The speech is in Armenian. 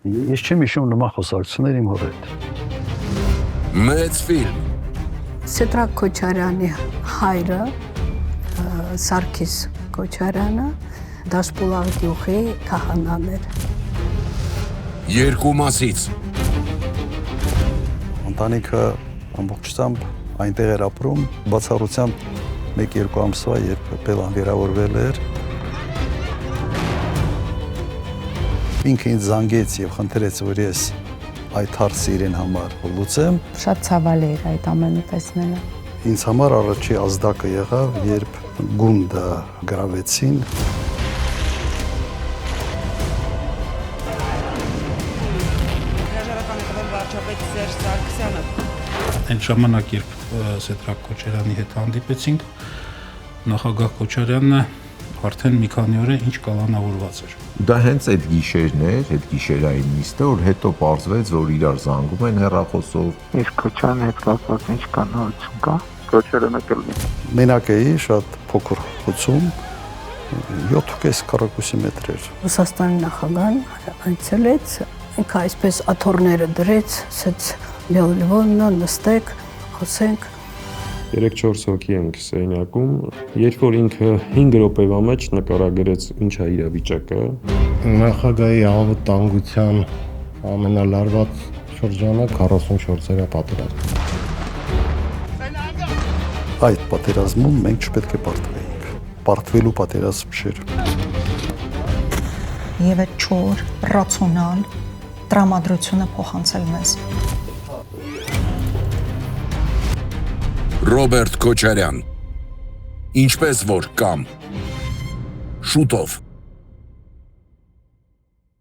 Ես չեմ հիշում նման խոսակցություններ իմ հոր հետ։ Մեծ ֆիլմ։ Սեդրակ Քոչարյանի հայրը Սարգիս Քոչարյանը Դաշպուլաղ գյուղի քահանան էր։ Երկու մասից։ Ընտանիքը ամբողջությամբ այնտեղ էր ապրում, բացառությամբ 1-2 ամսվա, երբ Բելան վիրավորվել էր։ Ինքը ինձ զանգեց եւ խնդրեց, որ ես այդ հարցը իրեն համար լուծեմ։ Շատ ցավալի էր այդ ամենը տեսնելը։ Ինձ համար առաջի ազդակը եղավ, երբ գունդը գրավեցին։ Այն ժամանակ, երբ Սեդրակ Քոչարյանի հետ հանդիպեցինք, նախագահ Քոչարյանը արդեն մի քանի օր ինչ կալանավորված էր։ Դա հենց այդ գիշերն էր, այդ գիշերային նիստը, որ հետո պարզվեց, որ իրար զանգում են հեռախոսով։ Իսկ Քոչարյանի հետ կապված ինչ կա նորություն կա։ Քոչարյանը կլինի։ Մենակ էի, շատ փոքր խոցում, 7.5 քառակուսի մետր էր։ Ռուսաստանի նախագահան այցելեց, ինքը այսպես աթոռները դրեց, ասեց Լևոնը նստեք, խոսենք։ 3-4 հոգի ենք սենյակում, երբ որ ինքը 5 րոպեվա մեջ նկարագրեց ինչ է իրավիճակը։ Նախագահի անվտանգության ամենալարված շրջանը 44-րդ պատերազմ։ Այդ պատերազմում մենք չպետք է պարտվեինք։ Պարտվելու պատերազմ չէր։ Եվ այդ չոր, ռացիոնալ տրամադրությունը փոխանցել մեզ։ Ռոբերտ Քոչարյան։ Ինչպես որ կամ։ Շուտով։